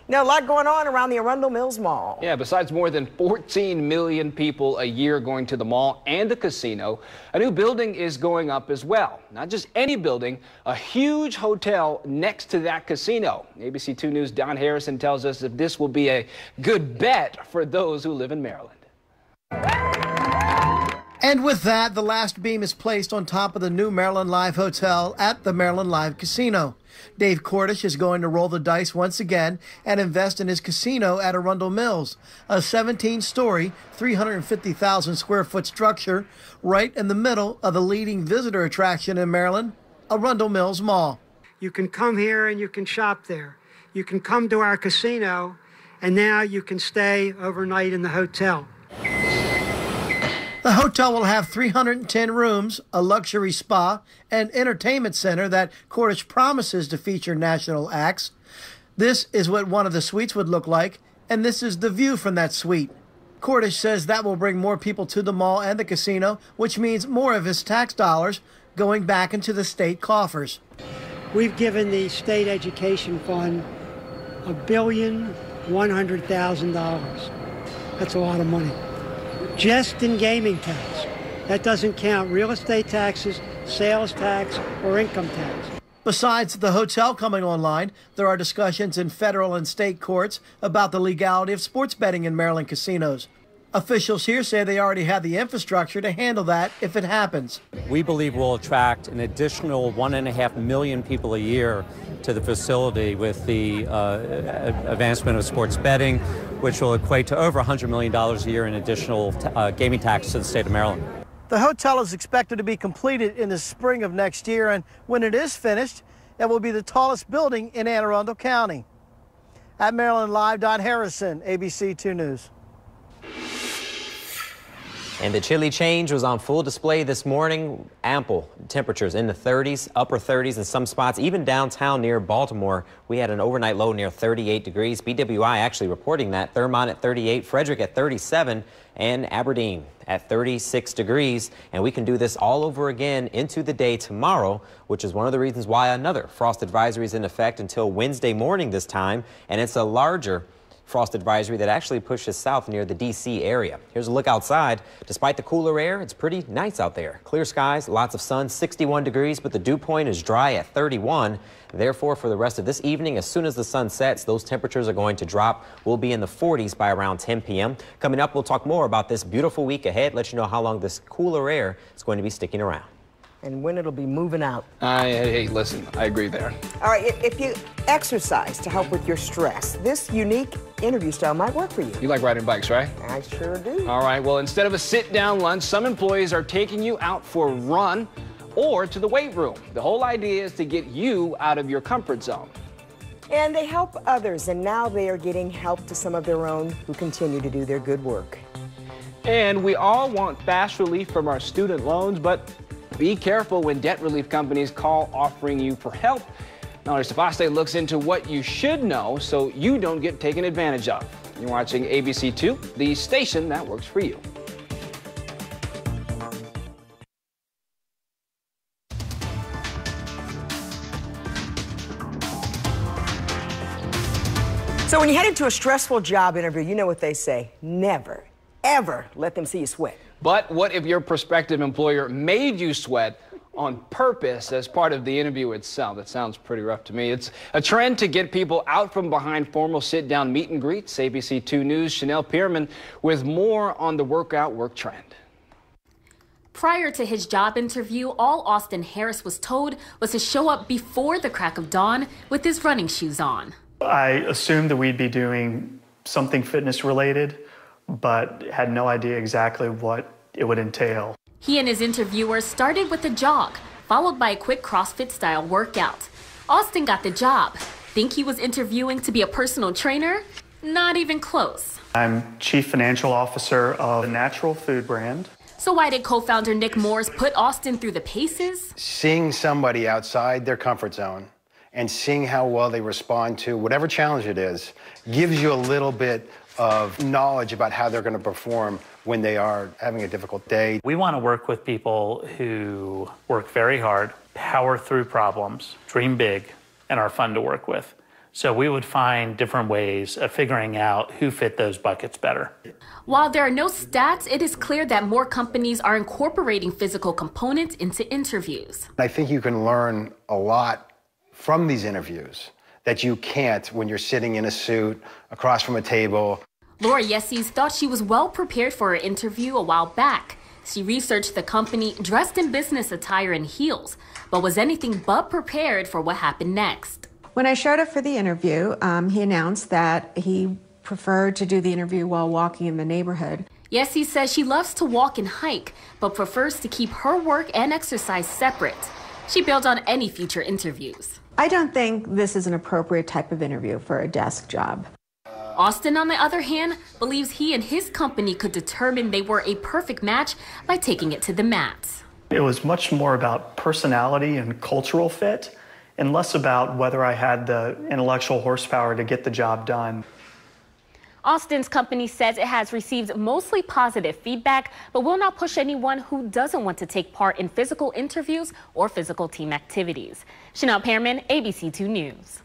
Now, a lot going on around the Arundel Mills Mall. Yeah, besides more than 14 million people a year going to the mall and the casino, a new building is going up as well. Not just any building, a huge hotel next to that casino. ABC 2 News' Don Harrison tells us that this will be a good bet for those who live in Maryland. And with that, the last beam is placed on top of the new Maryland Live Hotel at the Maryland Live Casino. Dave Cordish is going to roll the dice once again and invest in his casino at Arundel Mills, a 17-story, 350,000 square foot structure right in the middle of the leading visitor attraction in Maryland, Arundel Mills Mall. You can come here and you can shop there. You can come to our casino, and now you can stay overnight in the hotel. The hotel will have 310 rooms, a luxury spa, and entertainment center that Cordish promises to feature national acts. This is what one of the suites would look like, and this is the view from that suite. Cordish says that will bring more people to the mall and the casino, which means more of his tax dollars going back into the state coffers. We've given the state education fund $1,100,000. That's a lot of money. Just in gaming tax. That doesn't count real estate taxes, sales tax, or income tax. Besides the hotel coming online, there are discussions in federal and state courts about the legality of sports betting in Maryland casinos. Officials here say they already have the infrastructure to handle that if it happens. We believe we'll attract an additional 1.5 million people a year to the facility with the advancement of sports betting, which will equate to over $100 million a year in additional gaming tax to the state of Maryland. The hotel is expected to be completed in the spring of next year, and when it is finished, it will be the tallest building in Anne Arundel County. At Maryland Live, Don Harrison, ABC 2 News. And the chili change was on full display this morning. Ample temperatures in the 30s, upper 30s in some spots. Even downtown near Baltimore, we had an overnight low near 38 degrees. BWI actually reporting that. Thurmont at 38, Frederick at 37, and Aberdeen at 36 degrees. And we can do this all over again into the day tomorrow, which is one of the reasons why another frost advisory is in effect until Wednesday morning this time. And it's a larger frost advisory that actually pushes south near the D.C. area. Here's a look outside. Despite the cooler air, it's pretty nice out there. Clear skies, lots of sun, 61 degrees, but the dew point is dry at 31. Therefore, for the rest of this evening, as soon as the sun sets, those temperatures are going to drop. We'll be in the 40s by around 10 p.m. Coming up, we'll talk more about this beautiful week ahead, let you know how long this cooler air is going to be sticking around. And when it'll be moving out. Hey, listen, I agree there. All right, if you exercise to help with your stress, this unique interview style might work for you. You like riding bikes, right? I sure do. All right, well, instead of a sit-down lunch, some employees are taking you out for a run or to the weight room. The whole idea is to get you out of your comfort zone. And they help others, and now they are getting help to some of their own who continue to do their good work. And we all want fast relief from our student loans, but be careful when debt relief companies call offering you for help. Mallory Stefaste looks into what you should know so you don't get taken advantage of. You're watching ABC 2, the station that works for you. So when you head into a stressful job interview, you know what they say. Never, ever let them see you sweat. But what if your prospective employer made you sweat on purpose as part of the interview itself? That sounds pretty rough to me. It's a trend to get people out from behind formal sit-down meet and greets. ABC 2 News' Chanel Pierman with more on the workout work trend. Prior to his job interview, all Austin Harris was told was to show up before the crack of dawn with his running shoes on. I assumed that we'd be doing something fitness related, but had no idea exactly what it would entail. He and his interviewer started with a jog, followed by a quick CrossFit-style workout. Austin got the job. Think he was interviewing to be a personal trainer? Not even close. I'm Chief Financial Officer of a natural food brand. So why did co-founder Nick Morris put Austin through the paces? Seeing somebody outside their comfort zone and seeing how well they respond to whatever challenge it is gives you a little bit of knowledge about how they're going to perform when they are having a difficult day. We want to work with people who work very hard, power through problems, dream big, and are fun to work with. So we would find different ways of figuring out who fit those buckets better. While there are no stats, it is clear that more companies are incorporating physical components into interviews. I think you can learn a lot from these interviews that you can't when you're sitting in a suit across from a table. Laura Yesses thought she was well prepared for her interview a while back. She researched the company, dressed in business attire and heels, but was anything but prepared for what happened next. When I showed up for the interview, he announced that he preferred to do the interview while walking in the neighborhood. Yessie says she loves to walk and hike, but prefers to keep her work and exercise separate. She bailed on any future interviews. I don't think this is an appropriate type of interview for a desk job. Austin, on the other hand, believes he and his company could determine they were a perfect match by taking it to the mat. It was much more about personality and cultural fit, and less about whether I had the intellectual horsepower to get the job done. Austin's company says it has received mostly positive feedback, but will not push anyone who doesn't want to take part in physical interviews or physical team activities. Chanel Pearman, ABC2 News.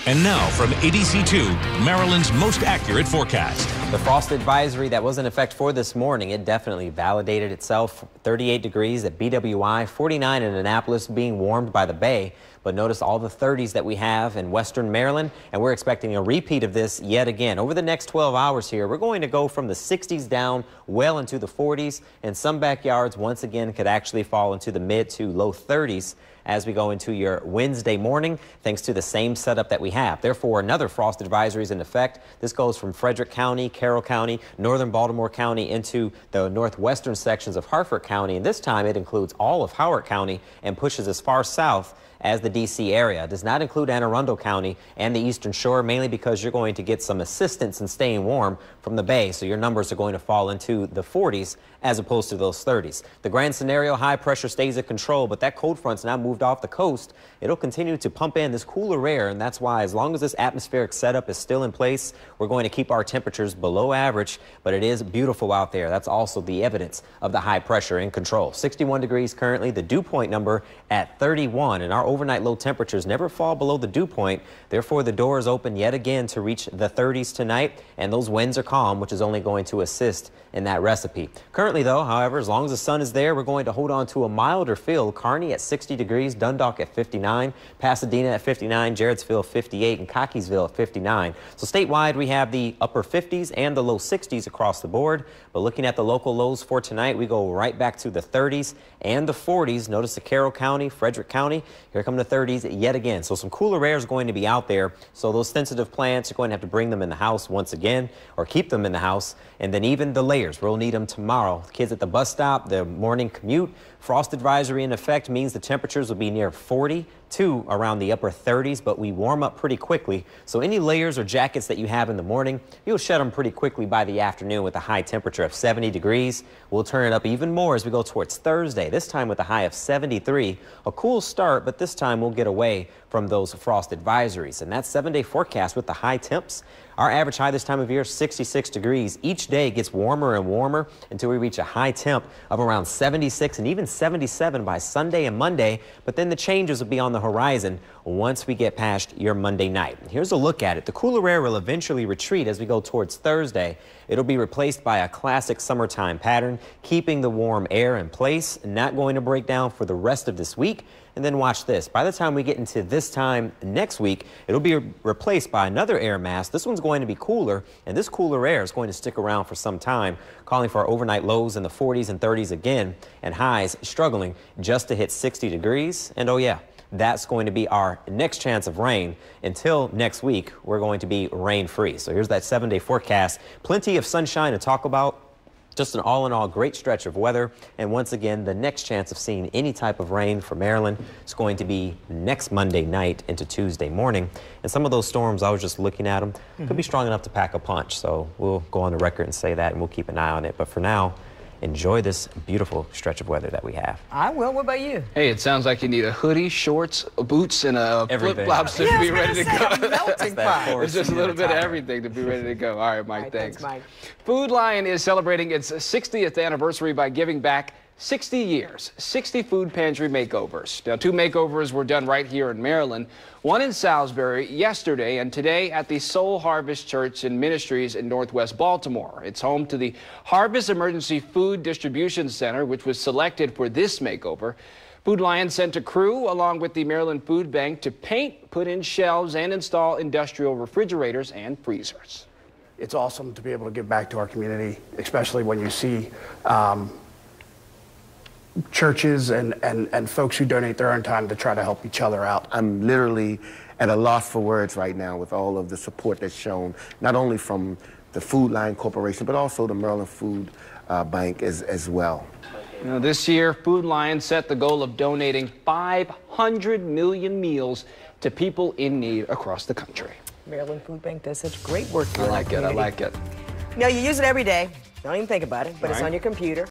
And now from ABC2, Maryland's most accurate forecast. The frost advisory that was in effect for this morning, it definitely validated itself. 38 degrees at BWI, 49 in Annapolis, being warmed by the bay. But notice all the 30s that we have in western Maryland, and we're expecting a repeat of this yet again. Over the next 12 hours here, we're going to go from the 60s down well into the 40s, and some backyards once again could actually fall into the mid to low 30s as we go into your Wednesday morning, thanks to the same setup that we have. Therefore, another frost advisory is in effect. This goes from Frederick County, Carroll County, northern Baltimore County into the northwestern sections of Harford County, and this time it includes all of Howard County and pushes as far south as the D.C. area. It does not include Anne Arundel County and the Eastern Shore, mainly because you're going to get some assistance in staying warm from the bay, so your numbers are going to fall into the 40s as opposed to those 30s. The grand scenario, high pressure stays in control, but that cold front's now moved off the coast. It'll continue to pump in this cooler air, and that's why as long as this atmospheric setup is still in place, we're going to keep our temperatures below average, but it is beautiful out there. That's also the evidence of the high pressure in control. 61 degrees currently, the dew point number at 31, and our overnight low temperatures never fall below the dew point. Therefore, the door is open yet again to reach the 30s tonight, and those winds are calm, which is only going to assist in that recipe. Currently, though, however, as long as the sun is there, we're going to hold on to a milder feel. Kearney at 60 degrees, Dundalk at 59, Pasadena at 59, Jarrettsville 58, and Cockeysville at 59. So statewide, we have the upper 50s and the low 60s across the board. But looking at the local lows for tonight, we go right back to the 30s and the 40s. Notice the Carroll County, Frederick County, here come the 30s yet again. So some cooler air is going to be out there. So those sensitive plants, you're going to have to bring them in the house once again or keep them in the house. And then even the layers, we'll need them tomorrow. Kids at the bus stop, the morning commute, frost advisory in effect means the temperatures will be near 40 to around the upper 30s, but we warm up pretty quickly. So any layers or jackets that you have in the morning, you'll shed them pretty quickly by the afternoon with a high temperature of 70 degrees. We'll turn it up even more as we go towards Thursday, this time with a high of 73. A cool start, but this time we'll get away from those frost advisories. And that 7-day forecast with the high temps, our average high this time of year, 66 degrees. Each day gets warmer and warmer until we reach a high temp of around 76 and even 77 by Sunday and Monday. But then the changes will be on the horizon once we get past your Monday night. Here's a look at it. The cooler air will eventually retreat as we go towards Thursday. It'll be replaced by a classic summertime pattern, keeping the warm air in place, not going to break down for the rest of this week. And then watch this. By the time we get into this time next week, it'll be replaced by another air mass. This one's going to be cooler, and this cooler air is going to stick around for some time, calling for our overnight lows in the 40s and 30s again, and highs struggling just to hit 60 degrees. And oh yeah, that's going to be our next chance of rain. Until next week, we're going to be rain-free. So here's that 7-day forecast. Plenty of sunshine to talk about. Just an all-in-all great stretch of weather. And once again, the next chance of seeing any type of rain for Maryland is going to be next Monday night into Tuesday morning. And some of those storms, I was just looking at them, could be strong enough to pack a punch. So we'll go on the record and say that, and we'll keep an eye on it. But for now, enjoy this beautiful stretch of weather that we have. I will. What about you? Hey, it sounds like you need a hoodie, shorts, boots, and a flip-flops to be ready to go. Melting pot. It's just a little bit of everything to be ready to go. All right, Mike, thanks. Food Lion is celebrating its 60th anniversary by giving back 60 years, 60 food pantry makeovers. Now, 2 makeovers were done right here in Maryland, one in Salisbury yesterday and today at the Soul Harvest Church and Ministries in Northwest Baltimore. It's home to the Harvest Emergency Food Distribution Center, which was selected for this makeover. Food Lion sent a crew along with the Maryland Food Bank to paint, put in shelves, and install industrial refrigerators and freezers. It's awesome to be able to give back to our community, especially when you see churches and folks who donate their own time to try to help each other out. I'm literally at a loss for words right now with all of the support that's shown, not only from the Food Lion Corporation, but also the Maryland Food Bank as well. Now, this year, Food Lion set the goal of donating 500 million meals to people in need across the country. Maryland Food Bank does such great work. I like it. I like it. Now, you use it every day. Don't even think about it, but it's on your computer.